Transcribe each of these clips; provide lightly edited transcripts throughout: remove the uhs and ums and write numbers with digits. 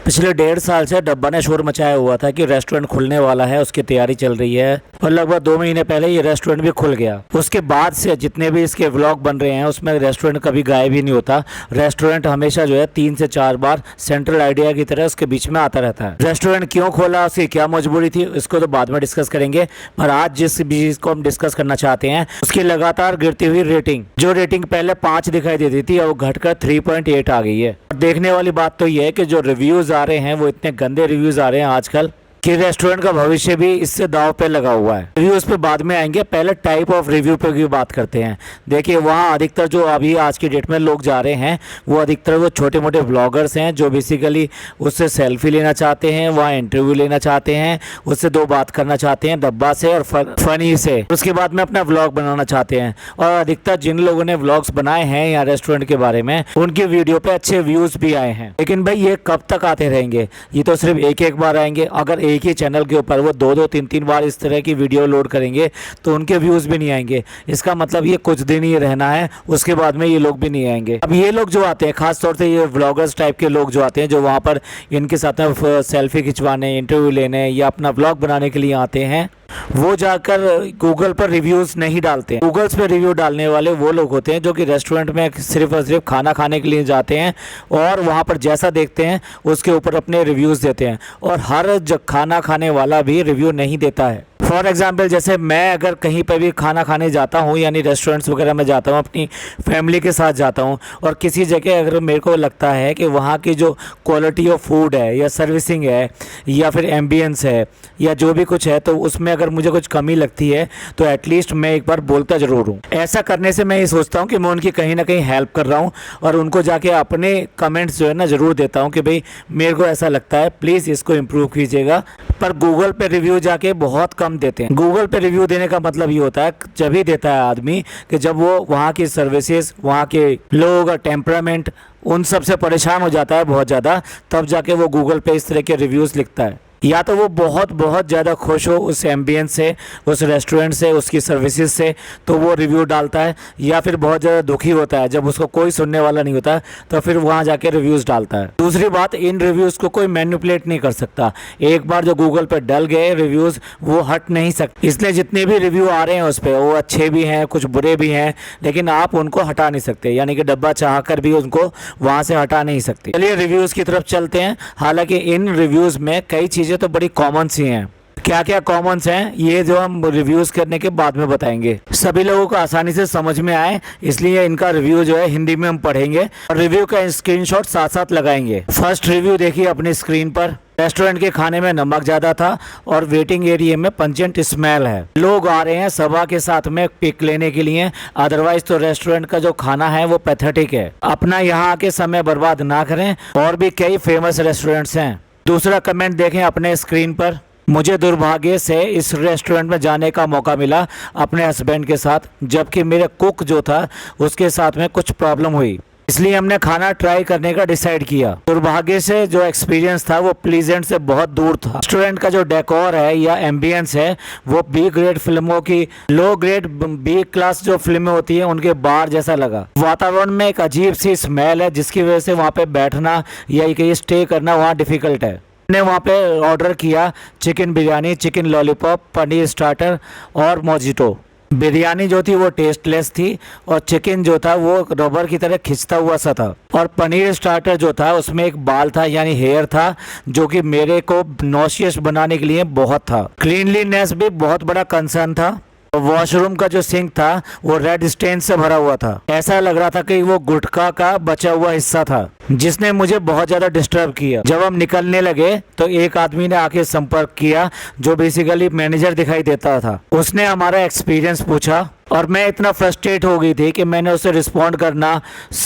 पिछले 1.5 साल से डब्बा ने शोर मचाया हुआ था कि रेस्टोरेंट खुलने वाला है, उसकी तैयारी चल रही है और लगभग 2 महीने पहले ये रेस्टोरेंट भी खुल गया। उसके बाद से जितने भी इसके व्लॉग बन रहे हैं उसमें रेस्टोरेंट कभी गायब ही नहीं होता। रेस्टोरेंट हमेशा जो है 3 से 4 बार सेंट्रल आइडिया की तरह उसके बीच में आता रहता है। रेस्टोरेंट क्यों खोला, उसकी क्या मजबूरी थी, इसको तो बाद में डिस्कस करेंगे, पर आज जिस चीज को हम डिस्कस करना चाहते हैं उसकी लगातार गिरती हुई रेटिंग। जो रेटिंग पहले 5 दिखाई देती थी अब घटकर 3.8 आ गई है। देखने वाली बात तो ये है कि जो रिव्यूज आ रहे हैं वो इतने गंदे रिव्यूज आ रहे हैं आजकल कि रेस्टोरेंट का भविष्य भी इससे दांव पे लगा हुआ है। रिव्यूज पे बाद में आएंगे, पहले टाइप ऑफ रिव्यू पे की बात करते हैं। देखिए वहाँ अधिकतर जो अभी आज की डेट में लोग जा रहे हैं वो अधिकतर वो छोटे मोटे ब्लॉगर्स हैं जो बेसिकली उससे सेल्फी लेना चाहते हैं, वहाँ इंटरव्यू लेना चाहते हैं, उससे 2 बात करना चाहते हैं डब्बा से और फनी से, उसके बाद में अपना व्लॉग बनाना चाहते हैं। और अधिकतर जिन लोगों ने व्लॉग्स बनाए हैं यहाँ रेस्टोरेंट के बारे में उनके वीडियो पे अच्छे व्यूज भी आए हैं। लेकिन भाई ये कब तक आते रहेंगे? ये तो सिर्फ एक बार आएंगे। अगर एक ही चैनल के ऊपर वो 2-2, 3-3 बार इस तरह की वीडियो लोड करेंगे तो उनके व्यूज भी नहीं आएंगे। इसका मतलब ये कुछ दिन ही रहना है, उसके बाद में ये लोग भी नहीं आएंगे। अब ये लोग जो आते हैं, खास तौर से ये व्लॉगर्स टाइप के लोग जो आते हैं, जो वहाँ पर इनके साथ में सेल्फी खिंचवाने, इंटरव्यू लेने या अपना व्लॉग बनाने के लिए आते हैं, वो जाकर गूगल पर रिव्यूज नहीं डालते हैं। गूगल्स पे रिव्यू डालने वाले वो लोग होते हैं जो कि रेस्टोरेंट में सिर्फ और सिर्फ खाना खाने के लिए जाते हैं और वहाँ पर जैसा देखते हैं उसके ऊपर अपने रिव्यूज देते हैं। और हर खाना खाने वाला भी रिव्यू नहीं देता है। फॉर एग्जाम्पल जैसे मैं अगर कहीं पर भी खाना खाने जाता हूँ, यानी रेस्टोरेंट्स वगैरह में जाता हूँ, अपनी फैमिली के साथ जाता हूँ और किसी जगह अगर मेरे को लगता है कि वहाँ की जो क्वालिटी ऑफ फूड है या सर्विसिंग है या फिर एम्बियंस है या जो भी कुछ है, तो उसमें अगर मुझे कुछ कमी लगती है तो एटलीस्ट मैं एक बार बोलता ज़रूर हूँ। ऐसा करने से मैं ये सोचता हूँ कि मैं उनकी कहीं ना कहीं हेल्प कर रहा हूँ और उनको जाके अपने कमेंट्स जो है ना ज़रूर देता हूँ कि भाई मेरे को ऐसा लगता है, प्लीज़ इसको इम्प्रूव कीजिएगा। पर गूगल पे रिव्यू जाके बहुत कम देते हैं। गूगल पे रिव्यू देने का मतलब ये होता है, जब ही देता है आदमी कि जब वो वहाँ की सर्विसेज, वहाँ के लोगों का टेम्परामेंट, उन सब से परेशान हो जाता है बहुत ज़्यादा, तब जाके वो गूगल पे इस तरह के रिव्यूज़ लिखता है। या तो वो बहुत ज़्यादा खुश हो उस एम्बियंस से, उस रेस्टोरेंट से, उसकी सर्विसेज से, तो वो रिव्यू डालता है, या फिर बहुत ज़्यादा दुखी होता है जब उसको कोई सुनने वाला नहीं होता तो फिर वहाँ जाके रिव्यूज़ डालता है। दूसरी बात, इन रिव्यूज़ को कोई मैनिपुलेट नहीं कर सकता। एक बार जो गूगल पर डल गए रिव्यूज़ वो हट नहीं सकते। इसलिए जितने भी रिव्यू आ रहे हैं उस पर, वो अच्छे भी हैं, कुछ बुरे भी हैं, लेकिन आप उनको हटा नहीं सकते, यानी कि डब्बा चाह कर भी उनको वहाँ से हटा नहीं सकते। चलिए रिव्यूज़ की तरफ चलते हैं। हालांकि इन रिव्यूज़ में कई चीज़ें तो बड़ी कॉमन सी हैं। क्या क्या कॉमन्स हैं ये जो हम रिव्यूज करने के बाद में बताएंगे, सभी लोगों को आसानी से समझ में आए, इसलिए इनका रिव्यू जो है हिंदी में हम पढ़ेंगे और रिव्यू का स्क्रीनशॉट साथ साथ लगाएंगे। फर्स्ट रिव्यू देखिए अपनी स्क्रीन पर। रेस्टोरेंट के खाने में नमक ज्यादा था और वेटिंग एरिया में पंजेंट स्मेल है। लोग आ रहे हैं सभा के साथ में पिक लेने के लिए, अदरवाइज तो रेस्टोरेंट का जो खाना है वो पैथेटिक है। अपना यहाँ आके समय बर्बाद ना करें, और भी कई फेमस रेस्टोरेंट्स हैं। दूसरा कमेंट देखें अपने स्क्रीन पर। मुझे दुर्भाग्य से इस रेस्टोरेंट में जाने का मौका मिला अपने हस्बैंड के साथ, जबकि मेरे कुक जो था उसके साथ में कुछ प्रॉब्लम हुई, इसलिए हमने खाना ट्राई करने का डिसाइड किया। दुर्भाग्य से जो एक्सपीरियंस था वो प्लीजेंट से बहुत दूर था। रेस्टोरेंट का जो डेकोर है या एम्बियंस है वो बी ग्रेड फिल्मों की, लो ग्रेड बी क्लास जो फिल्में होती है उनके बार जैसा लगा। वातावरण में एक अजीब सी स्मेल है जिसकी वजह से वहाँ पे बैठना या कहीं स्टे करना वहाँ डिफिकल्ट है। ने वहाँ पे ऑर्डर किया chicken biryani, chicken lollipop, paneer starter और मोजिटो। बिरयानी जो थी वो टेस्टलेस थी और चिकन जो था वो रबर की तरह खिंचता हुआ सा था, और पनीर स्टार्टर जो था उसमें एक बाल था यानी हेयर था, जो कि मेरे को नॉसियस बनाने के लिए बहुत था। क्लीनलीनेस भी बहुत बड़ा कंसर्न था। वॉशरूम का जो सिंक था वो रेड स्टेन से भरा हुआ था। ऐसा लग रहा था कि वो गुटखा का बचा हुआ हिस्सा था, जिसने मुझे बहुत ज्यादा डिस्टर्ब किया। जब हम निकलने लगे तो एक आदमी ने आके संपर्क किया जो बेसिकली मैनेजर दिखाई देता था। उसने हमारा एक्सपीरियंस पूछा और मैं इतना फ्रस्ट्रेट हो गई थी कि मैंने उसे रिस्पॉन्ड करना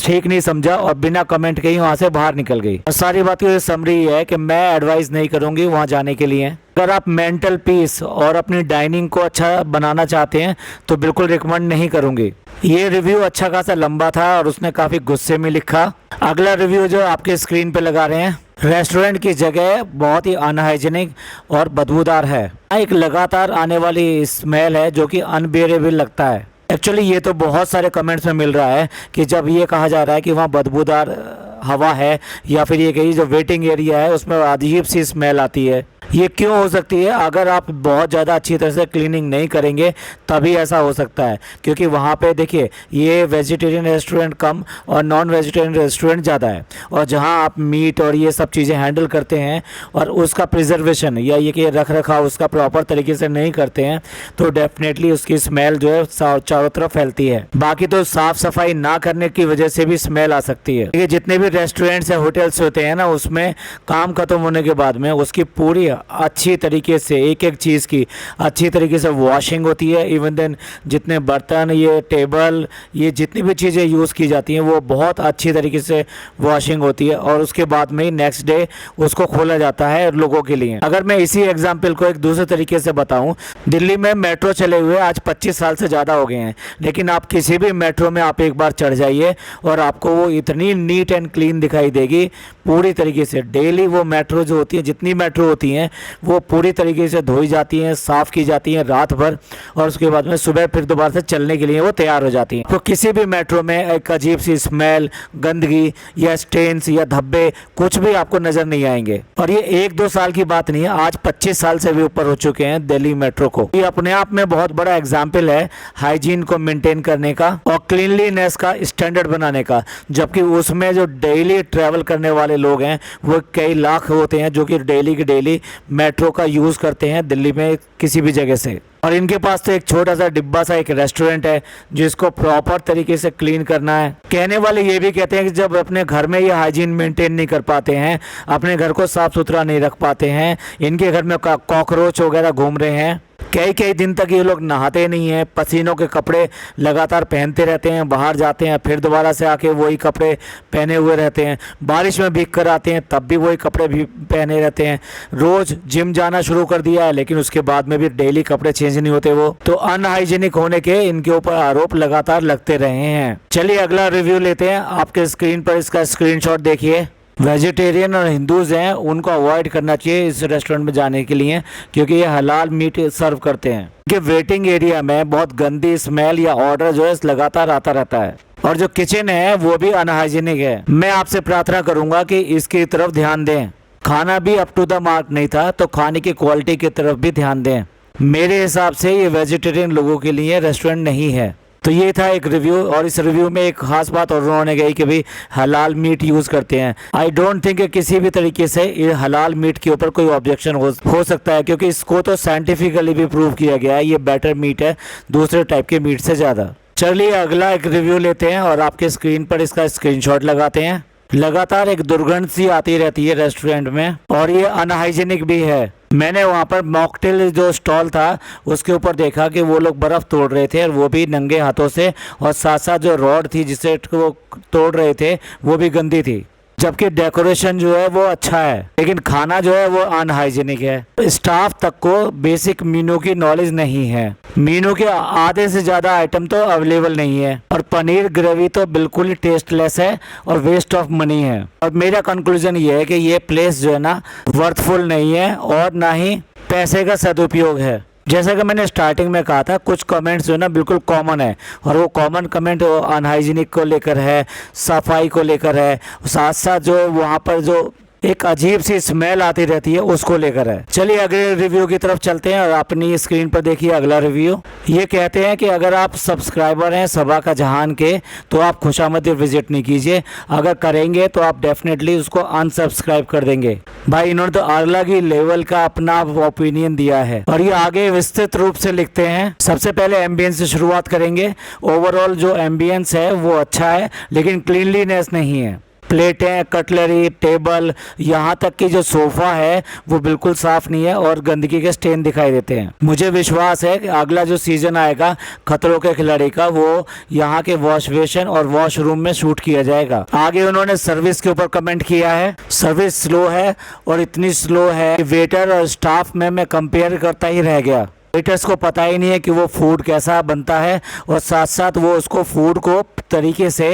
ठीक नहीं समझा और बिना कमेंट के ही वहाँ से बाहर निकल गई। और सारी बात की समरी है कि मैं एडवाइस नहीं करूँगी वहाँ जाने के लिए। अगर आप मेंटल पीस और अपनी डाइनिंग को अच्छा बनाना चाहते हैं तो बिल्कुल रिकमेंड नहीं करूँगी। ये रिव्यू अच्छा खासा लंबा था और उसने काफ़ी गुस्से में लिखा। अगला रिव्यू जो आपके स्क्रीन पे लगा रहे हैं, रेस्टोरेंट की जगह बहुत ही अनहाइजीनिक और बदबूदार है। एक लगातार आने वाली स्मेल है जो कि अनबियरेबल लगता है। एक्चुअली ये तो बहुत सारे कमेंट्स में मिल रहा है कि जब ये कहा जा रहा है कि वहाँ बदबूदार हवा है या फिर ये कहीं जो वेटिंग एरिया है उसमें अजीब सी स्मेल आती है, ये क्यों हो सकती है? अगर आप बहुत ज़्यादा अच्छी तरह से क्लीनिंग नहीं करेंगे तभी ऐसा हो सकता है, क्योंकि वहाँ पे देखिए ये वेजिटेरियन रेस्टोरेंट कम और नॉन वेजिटेरियन रेस्टोरेंट ज़्यादा है, और जहाँ आप मीट और ये सब चीज़ें हैंडल करते हैं और उसका प्रिजर्वेशन या ये कि रख रखाव उसका प्रॉपर तरीके से नहीं करते हैं तो डेफिनेटली उसकी स्मेल जो है चारों तरफ फैलती है। बाकी तो साफ़ सफाई ना करने की वजह से भी स्मेल आ सकती है। ये जितने भी रेस्टोरेंट्स या होटल्स होते हैं ना, उसमें काम खत्म होने के बाद में उसकी पूरी अच्छी तरीके से एक एक चीज़ की अच्छी तरीके से वॉशिंग होती है। इवन देन जितने बर्तन, ये टेबल, ये जितनी भी चीज़ें यूज़ की जाती हैं वो बहुत अच्छी तरीके से वॉशिंग होती है, और उसके बाद में ही नेक्स्ट डे उसको खोला जाता है लोगों के लिए। अगर मैं इसी एग्जाम्पल को एक दूसरे तरीके से बताऊं, दिल्ली में मेट्रो चले हुए आज 25 साल से ज़्यादा हो गए हैं, लेकिन आप किसी भी मेट्रो में आप एक बार चढ़ जाइए और आपको वो इतनी नीट एंड क्लीन दिखाई देगी पूरी तरीके से। डेली वो मेट्रो जो होती है, जितनी मेट्रो होती हैं वो पूरी तरीके से धोई जाती हैं, साफ़ की जाती हैं रात भर, और उसके बाद में सुबह फिर दोबारा से चलने के लिए वो तैयार हो जाती हैं। तो किसी भी मेट्रो में एक अजीब सी स्मेल, गंदगी या स्टेन्स या धब्बे कुछ भी आपको नज़र नहीं आएंगे। और ये 1-2 साल की बात नहीं है, आज 25 साल से भी ऊपर हो चुके हैं दिल्ली मेट्रो को। ये अपने आप में बहुत बड़ा एग्जाम्पल है हाइजीन को मेंटेन करने का और क्लीनलीनेस का स्टैंडर्ड बनाने का, जबकि उसमें जो डेली ट्रैवल करने वाले लोग हैं वो कई लाख होते हैं जो कि डेली के डेली मेट्रो का यूज़ करते हैं दिल्ली में किसी भी जगह से। और इनके पास तो एक छोटा सा डिब्बा सा एक रेस्टोरेंट है जिसको प्रॉपर तरीके से क्लीन करना है। कहने वाले ये भी कहते हैं कि जब अपने घर में ये हाइजीन मेंटेन नहीं कर पाते हैं, अपने घर को साफ सुथरा नहीं रख पाते हैं, इनके घर में कॉकरोच वगैरह घूम रहे हैं, कई कई दिन तक ये लोग नहाते नहीं हैं, पसीनों के कपड़े लगातार पहनते रहते हैं, बाहर जाते हैं फिर दोबारा से आके वही कपड़े पहने हुए रहते हैं, बारिश में भीग कर आते हैं तब भी वही कपड़े भी पहने रहते हैं, रोज़ जिम जाना शुरू कर दिया है लेकिन उसके बाद में भी डेली कपड़े चेंज नहीं होते वो। तो अनहाइजीनिक होने के इनके ऊपर आरोप लगातार लगते रहे हैं। चलिए अगला रिव्यू लेते हैं। आपके स्क्रीन पर इसका स्क्रीनशॉट देखिए। वेजिटेरियन और हिंदूज़ हैं उनको अवॉइड करना चाहिए इस रेस्टोरेंट में जाने के लिए, क्योंकि ये हलाल मीट सर्व करते हैं। कि वेटिंग एरिया में बहुत गंदी स्मेल या ऑर्डर जो है लगातार आता रहता है, और जो किचन है वो भी अनहाइजीनिक है। मैं आपसे प्रार्थना करूंगा कि इसकी तरफ ध्यान दें। खाना भी अप टू द मार्क नहीं था तो खाने की क्वालिटी की तरफ भी ध्यान दें। मेरे हिसाब से ये वेजिटेरियन लोगों के लिए रेस्टोरेंट नहीं है। तो ये था एक रिव्यू, और इस रिव्यू में एक खास बात और उन्होंने कही कि भाई हलाल मीट यूज़ करते हैं। आई डोंट थिंक किसी भी तरीके से ये हलाल मीट के ऊपर कोई ऑब्जेक्शन हो सकता है, क्योंकि इसको तो साइंटिफिकली भी प्रूव किया गया है ये बेटर मीट है दूसरे टाइप के मीट से ज़्यादा। चलिए अगला एक रिव्यू लेते हैं और आपके स्क्रीन पर इसका स्क्रीनशॉट लगाते हैं। लगातार एक दुर्गंध सी आती रहती है रेस्टोरेंट में, और ये अनहाइजीनिक भी है। मैंने वहाँ पर मॉकटेल जो स्टॉल था उसके ऊपर देखा कि वो लोग बर्फ़ तोड़ रहे थे, और वो भी नंगे हाथों से, और साथ साथ जो रॉड थी जिससे वो तोड़ रहे थे वो भी गंदी थी। जबकि डेकोरेशन जो है वो अच्छा है लेकिन खाना जो है वो अनहाइजीनिक है। स्टाफ तक को बेसिक मेनू की नॉलेज नहीं है। मेनू के आधे से ज़्यादा आइटम तो अवेलेबल नहीं है, और पनीर ग्रेवी तो बिल्कुल ही टेस्टलेस है और वेस्ट ऑफ मनी है। और मेरा कंक्लूजन ये है कि ये प्लेस जो है ना वर्थफुल नहीं है और ना ही पैसे का सदुपयोग है। जैसा कि मैंने स्टार्टिंग में कहा था, कुछ कमेंट्स जो है ना बिल्कुल कॉमन है, और वो कॉमन कमेंट अनहाइजीनिक को लेकर है, सफाई को लेकर है, साथ साथ जो वहाँ पर जो एक अजीब सी स्मेल आती रहती है उसको लेकर है। चलिए अगले रिव्यू की तरफ चलते हैं, और अपनी स्क्रीन पर देखिए अगला रिव्यू। ये कहते हैं कि अगर आप सब्सक्राइबर हैं सबा का जहान के तो आप खुशामदी विजिट नहीं कीजिए, अगर करेंगे तो आप डेफिनेटली उसको अनसब्सक्राइब कर देंगे। भाई इन्होंने तो अलग ही लेवल का अपना ओपिनियन दिया है, और ये आगे विस्तृत रूप से लिखते हैं। सबसे पहले एम्बियंस से शुरुआत करेंगे। ओवरऑल जो एम्बियंस है वो अच्छा है लेकिन क्लीनलीनेस नहीं है। प्लेटें, कटलरी, टेबल, यहाँ तक कि जो सोफ़ा है वो बिल्कुल साफ़ नहीं है और गंदगी के स्टेन दिखाई देते हैं। मुझे विश्वास है कि अगला जो सीज़न आएगा खतरों के खिलाड़ी का, वो यहाँ के वॉश बेसिन और वॉशरूम में शूट किया जाएगा। आगे उन्होंने सर्विस के ऊपर कमेंट किया है, सर्विस स्लो है, और इतनी स्लो है कि वेटर और स्टाफ में मैं कंपेयर करता ही रह गया। वेटर्स को पता ही नहीं है कि वो फूड कैसा बनता है, और साथ साथ वो उसको फूड को तरीके से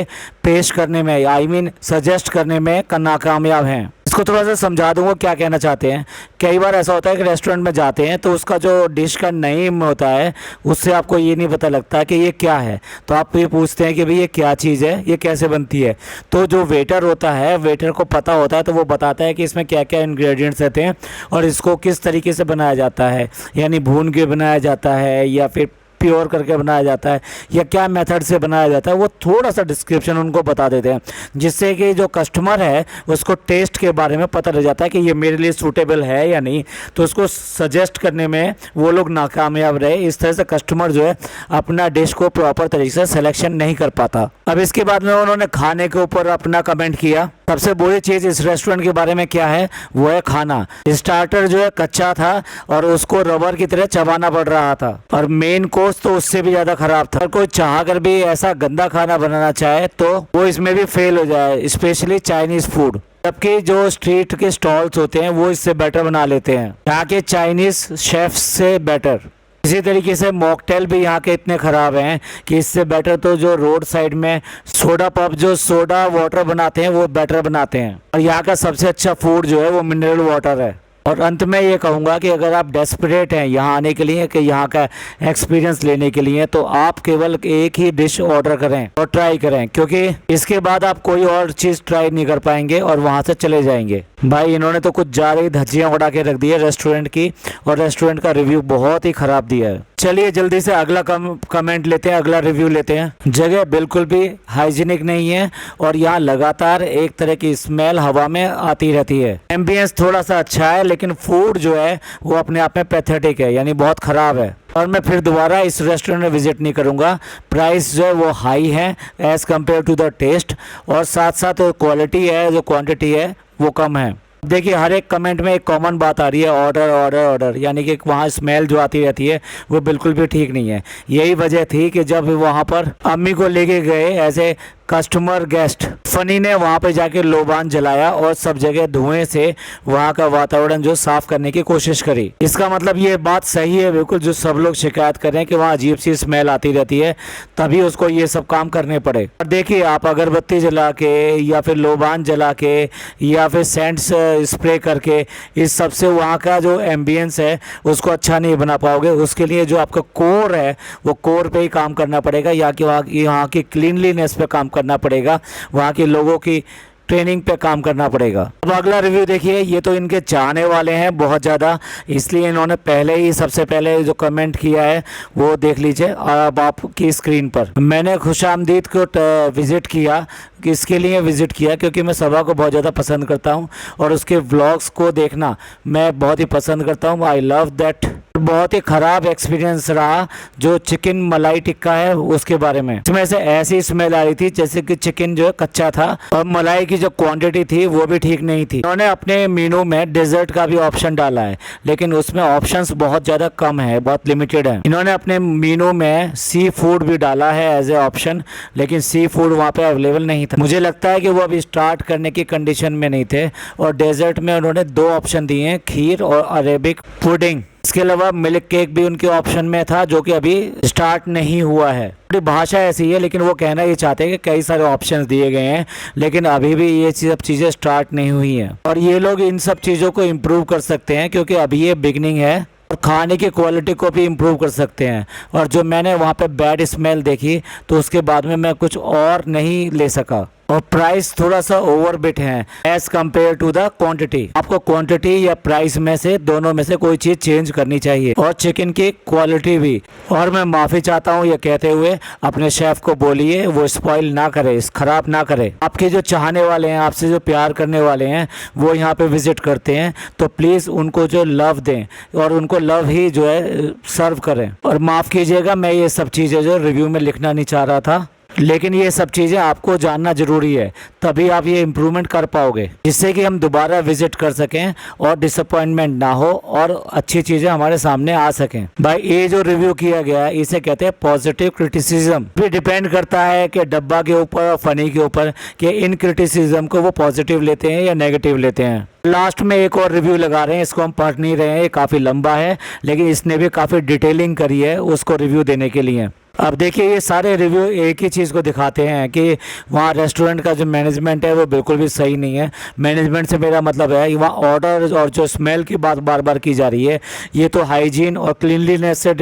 पेश करने में सजेस्ट करने में नाकामयाब हैं। इसको थोड़ा सा समझा दूंगा क्या कहना चाहते हैं। कई बार ऐसा होता है कि रेस्टोरेंट में जाते हैं तो उसका जो डिश का नेम होता है उससे आपको ये नहीं पता लगता कि ये क्या है, तो आप ये पूछते हैं कि भाई ये क्या चीज़ है, ये कैसे बनती है। तो जो वेटर होता है, वेटर को पता होता है, तो वो बताता है कि इसमें क्या क्या इंग्रेडिएंट्स रहते हैं और इसको किस तरीके से बनाया जाता है, यानी भून के बनाया जाता है या फिर प्योर करके बनाया जाता है या क्या मेथड से बनाया जाता है, वो थोड़ा सा डिस्क्रिप्शन उनको बता देते हैं, जिससे कि जो कस्टमर है उसको टेस्ट के बारे में पता लग जाता है कि ये मेरे लिए सूटेबल है या नहीं, तो उसको सजेस्ट करने में वो लोग नाकामयाब रहे। इस तरह से कस्टमर जो है अपना डिश को प्रॉपर तरीके से सिलेक्शन नहीं कर पाता। अब इसके बाद में उन्होंने खाने के ऊपर अपना कमेंट किया। सबसे बुरी चीज़ इस रेस्टोरेंट के बारे में क्या है, वो है खाना। स्टार्टर जो है कच्चा था और उसको रबर की तरह चबाना पड़ रहा था, और मेन कोर्स तो उससे भी ज़्यादा ख़राब था। अगर कोई चाह कर भी ऐसा गंदा खाना बनाना चाहे तो वो इसमें भी फेल हो जाए, स्पेशली चाइनीज़ फूड। जबकि जो स्ट्रीट के स्टॉल्स होते हैं वो इससे बेटर बना लेते हैं, यहाँ के चाइनीज़ शेफ्स से बेटर। इसी तरीके से मॉकटेल भी यहाँ के इतने ख़राब हैं कि इससे बेटर तो जो रोड साइड में सोडा पब जो सोडा वाटर बनाते हैं वो बेटर बनाते हैं। और यहाँ का सबसे अच्छा फूड जो है वो मिनरल वाटर है। और अंत में ये कहूँगा कि अगर आप डेस्परेट हैं यहाँ आने के लिए, कि यहाँ का एक्सपीरियंस लेने के लिए, तो आप केवल एक ही डिश ऑर्डर करें और ट्राई करें, क्योंकि इसके बाद आप कोई और चीज़ ट्राई नहीं कर पाएंगे और वहाँ से चले जाएंगे। भाई इन्होंने तो कुछ ज़्यादा ही धज्जियाँ उड़ा के रख दी है रेस्टोरेंट की, और रेस्टोरेंट का रिव्यू बहुत ही ख़राब दिया है। चलिए जल्दी से अगला कमेंट लेते हैं, अगला रिव्यू लेते हैं। जगह बिल्कुल भी हाइजीनिक नहीं है और यहाँ लगातार एक तरह की स्मेल हवा में आती रहती है। एम्बियंस थोड़ा सा अच्छा है लेकिन फूड जो है वो अपने आप में पैथेटिक है, यानी बहुत ख़राब है। और मैं फिर दोबारा इस रेस्टोरेंट में विजिट नहीं करूँगा। प्राइस जो है वो हाई है as compare to the test, और साथ साथ क्वालिटी है, जो क्वांटिटी है वो कम है। देखिए हर एक कमेंट में एक कॉमन बात आ रही है, ऑर्डर ऑर्डर ऑर्डर, यानी कि वहाँ स्मेल जो आती रहती है वो बिल्कुल भी ठीक नहीं है। यही वजह थी कि जब वहाँ पर अम्मी को लेके गए ऐसे कस्टमर गेस्ट, फनी ने वहाँ पे जाके लोबान जलाया और सब जगह धुएं से वहाँ का वातावरण जो साफ करने की कोशिश करी। इसका मतलब ये बात सही है बिल्कुल, जो सब लोग शिकायत कर रहे हैं कि वहाँ अजीब सी स्मेल आती रहती है, तभी उसको ये सब काम करने पड़े। और देखिए आप अगरबत्ती जला के या फिर लोबान जला के या फिर सेंट्स स्प्रे करके इस सब से वहाँ का जो एम्बियंस है उसको अच्छा नहीं बना पाओगे। उसके लिए जो आपका कोर है वो कोर पे ही काम करना पड़ेगा, या कि वहाँ की क्लीनलीनेस पे काम करना पड़ेगा, वहाँ के लोगों की ट्रेनिंग पे काम करना पड़ेगा। अब अगला रिव्यू देखिए, ये तो इनके चाहने वाले हैं बहुत ज़्यादा, इसलिए इन्होंने पहले ही सबसे पहले जो कमेंट किया है वो देख लीजिए अब आपकी स्क्रीन पर। मैंने खुशामदीद को विज़िट किया, इसके लिए विज़िट किया क्योंकि मैं सभा को बहुत ज़्यादा पसंद करता हूँ और उसके व्लॉग्स को देखना मैं बहुत ही पसंद करता हूँ। I love that. बहुत ही ख़राब एक्सपीरियंस रहा जो चिकन मलाई टिक्का है उसके बारे में। इसमें से ऐसी स्मेल आ रही थी जैसे कि चिकन जो है कच्चा था, और मलाई की जो क्वांटिटी थी वो भी ठीक नहीं थी। उन्होंने अपने मेनू में डेजर्ट का भी ऑप्शन डाला है, लेकिन उसमें ऑप्शंस बहुत ज़्यादा कम है, बहुत लिमिटेड है। इन्होंने अपने मेनू में सी फूड भी डाला है एज ए ऑप्शन, लेकिन सी फूड वहाँ पे अवेलेबल नहीं था। मुझे लगता है कि वो अभी स्टार्ट करने की कंडीशन में नहीं थे। और डेजर्ट में उन्होंने 2 ऑप्शन दिए हैं, खीर और अरेबिक पुडिंग। इसके अलावा मिल्क केक भी उनके ऑप्शन में था जो कि अभी स्टार्ट नहीं हुआ है। थोड़ी भाषा ऐसी है, लेकिन वो कहना ये चाहते हैं कि कई सारे ऑप्शंस दिए गए हैं लेकिन अभी भी ये सब चीज़ें स्टार्ट नहीं हुई हैं, और ये लोग इन सब चीज़ों को इम्प्रूव कर सकते हैं क्योंकि अभी ये बिगनिंग है, और खाने की क्वालिटी को भी इम्प्रूव कर सकते हैं। और जो मैंने वहाँ पे बैड स्मेल देखी तो उसके बाद में मैं कुछ और नहीं ले सका। और प्राइस थोड़ा सा ओवर बिट है as compare to the quantity. आपको क्वांटिटी या प्राइस में से दोनों में से कोई चीज़ चेंज करनी चाहिए, और चिकन की क्वालिटी भी। और मैं माफ़ी चाहता हूँ ये कहते हुए, अपने शेफ़ को बोलिए वो स्पॉइल ना करे, ख़राब ना करे। आपके जो चाहने वाले हैं, आपसे जो प्यार करने वाले हैं, वो यहाँ पे विज़िट करते हैं, तो प्लीज़ उनको जो लव दें और उनको लव ही जो है सर्व करें। और माफ़ कीजिएगा मैं ये सब चीज़ें जो रिव्यू में लिखना नहीं चाह रहा था, लेकिन ये सब चीज़ें आपको जानना ज़रूरी है, तभी आप ये इम्प्रूवमेंट कर पाओगे, जिससे कि हम दोबारा विजिट कर सकें और डिसअपॉइंटमेंट ना हो और अच्छी चीज़ें हमारे सामने आ सकें। भाई ये जो रिव्यू किया गया है इसे कहते हैं पॉजिटिव क्रिटिसिज्म। भी डिपेंड करता है कि डब्बा के ऊपर और फनी के ऊपर कि इन क्रिटिसिज्म को वो पॉजिटिव लेते हैं या नेगेटिव लेते हैं। लास्ट में एक और रिव्यू लगा रहे हैं, इसको हम पढ़ नहीं रहे हैं, ये काफ़ी लंबा है, लेकिन इसने भी काफ़ी डिटेलिंग करी है उसको रिव्यू देने के लिए। अब देखिए ये सारे रिव्यू एक ही चीज़ को दिखाते हैं कि वहाँ रेस्टोरेंट का जो मैनेजमेंट है वो बिल्कुल भी सही नहीं है। मैनेजमेंट से मेरा मतलब है वहाँ ऑर्डर और जो स्मेल की बात बार बार की जा रही है, ये तो हाइजीन और क्लीनलीनेस से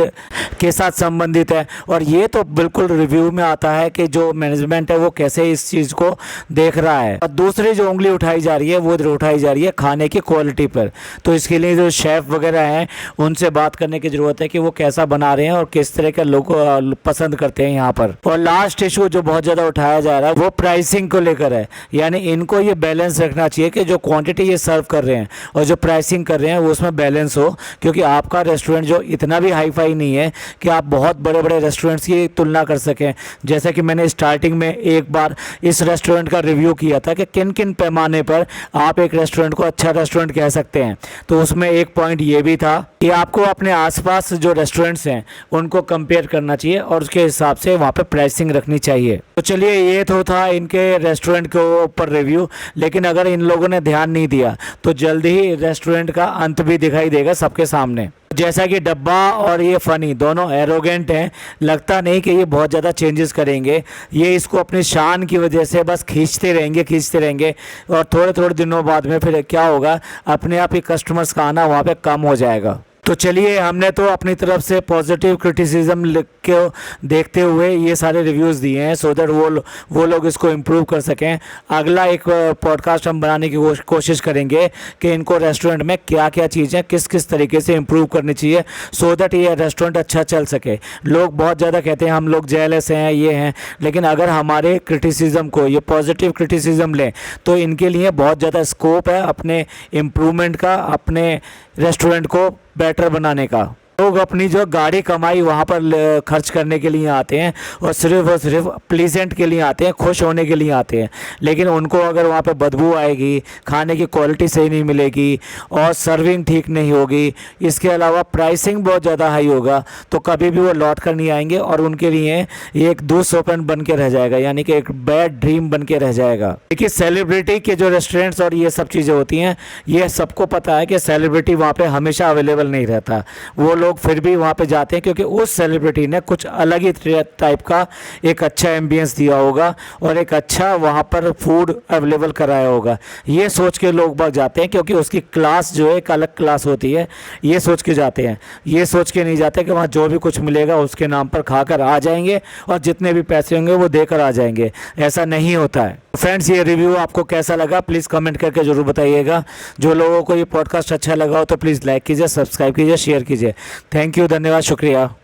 के साथ संबंधित है। और ये तो बिल्कुल रिव्यू में आता है कि जो मैनेजमेंट है वो कैसे इस चीज़ को देख रहा है। और दूसरी जो उंगली उठाई जा रही है वो उठाई जा रही है खाने की क्वालिटी पर। तो इसके लिए जो शेफ़ वगैरह हैं उनसे बात करने की ज़रूरत है कि वो कैसा बना रहे हैं और किस तरह के लोग पसंद करते हैं यहाँ पर। और लास्ट इशू जो बहुत ज़्यादा उठाया जा रहा है वो प्राइसिंग को लेकर है। यानी इनको ये बैलेंस रखना चाहिए कि जो क्वांटिटी ये सर्व कर रहे हैं और जो प्राइसिंग कर रहे हैं वो उसमें बैलेंस हो, क्योंकि आपका रेस्टोरेंट जो इतना भी हाई फाई नहीं है कि आप बहुत बड़े बड़े रेस्टोरेंट्स की तुलना कर सकें। जैसा कि मैंने स्टार्टिंग में एक बार इस रेस्टोरेंट का रिव्यू किया था कि किन किन पैमाने पर आप एक रेस्टोरेंट को अच्छा रेस्टोरेंट कह सकते हैं, तो उसमें एक पॉइंट ये भी था कि आपको अपने आसपास जो रेस्टोरेंट्स हैं उनको कंपेयर करना चाहिए और उसके हिसाब से वहाँ पे प्राइसिंग रखनी चाहिए। तो चलिए ये तो था इनके रेस्टोरेंट के ऊपर रिव्यू, लेकिन अगर इन लोगों ने ध्यान नहीं दिया तो जल्दी ही रेस्टोरेंट का अंत भी दिखाई देगा सबके सामने। जैसा कि डब्बा और ये फ़नी दोनों एरोगेंट हैं, लगता नहीं कि ये बहुत ज़्यादा चेंजेस करेंगे। ये इसको अपनी शान की वजह से बस खींचते रहेंगे और थोड़े थोड़े दिनों बाद में फिर क्या होगा, अपने आप ही कस्टमर्स का आना वहाँ पे कम हो जाएगा। तो चलिए हमने तो अपनी तरफ से पॉजिटिव क्रिटिसिज्म लिख के देखते हुए ये सारे रिव्यूज़ दिए हैं सो दैट वो लोग इसको इम्प्रूव कर सकें। अगला एक पॉडकास्ट हम बनाने की कोशिश करेंगे कि इनको रेस्टोरेंट में क्या क्या चीज़ें किस किस तरीके से इम्प्रूव करनी चाहिए सो दैट ये रेस्टोरेंट अच्छा चल सके। लोग बहुत ज़्यादा कहते हैं हम लोग जेलस हैं, ये हैं, लेकिन अगर हमारे क्रिटिसिज्म को ये पॉजिटिव क्रिटिसिज्म लें तो इनके लिए बहुत ज़्यादा स्कोप है अपने इम्प्रूवमेंट का, अपने रेस्टोरेंट को बेटर बनाने का। लोग अपनी जो गाड़ी कमाई वहाँ पर खर्च करने के लिए आते हैं और सिर्फ प्लीजेंट के लिए आते हैं, खुश होने के लिए आते हैं। लेकिन उनको अगर वहाँ पे बदबू आएगी, खाने की क्वालिटी सही नहीं मिलेगी और सर्विंग ठीक नहीं होगी, इसके अलावा प्राइसिंग बहुत ज़्यादा हाई होगा, तो कभी भी वो लौट कर नहीं आएंगे और उनके लिए ये एक दुःस्वप्न बन के रह जाएगा, यानी कि एक बैड ड्रीम बन के रह जाएगा। देखिए सेलिब्रिटी के जो रेस्टोरेंट्स और ये सब चीज़ें होती हैं, ये सबको पता है कि सेलिब्रिटी वहाँ पर हमेशा अवेलेबल नहीं रहता। वो लोग फिर भी वहाँ पे जाते हैं क्योंकि उस सेलिब्रिटी ने कुछ अलग ही टाइप का एक अच्छा एम्बियंस दिया होगा और एक अच्छा वहाँ पर फूड अवेलेबल कराया होगा। ये सोच के लोग बाग जाते हैं क्योंकि उसकी क्लास जो है एक अलग क्लास होती है, ये सोच के जाते हैं। ये सोच के नहीं जाते कि वहाँ जो भी कुछ मिलेगा उसके नाम पर खाकर आ जाएंगे और जितने भी पैसे होंगे वो देकर आ जाएंगे। ऐसा नहीं होता है। फ्रेंड्स ये रिव्यू आपको कैसा लगा प्लीज़ कमेंट करके ज़रूर बताइएगा। जो लोगों को ये पॉडकास्ट अच्छा लगा हो तो प्लीज़ लाइक कीजिए, सब्सक्राइब कीजिए, शेयर कीजिए। थैंक यू, धन्यवाद, शुक्रिया।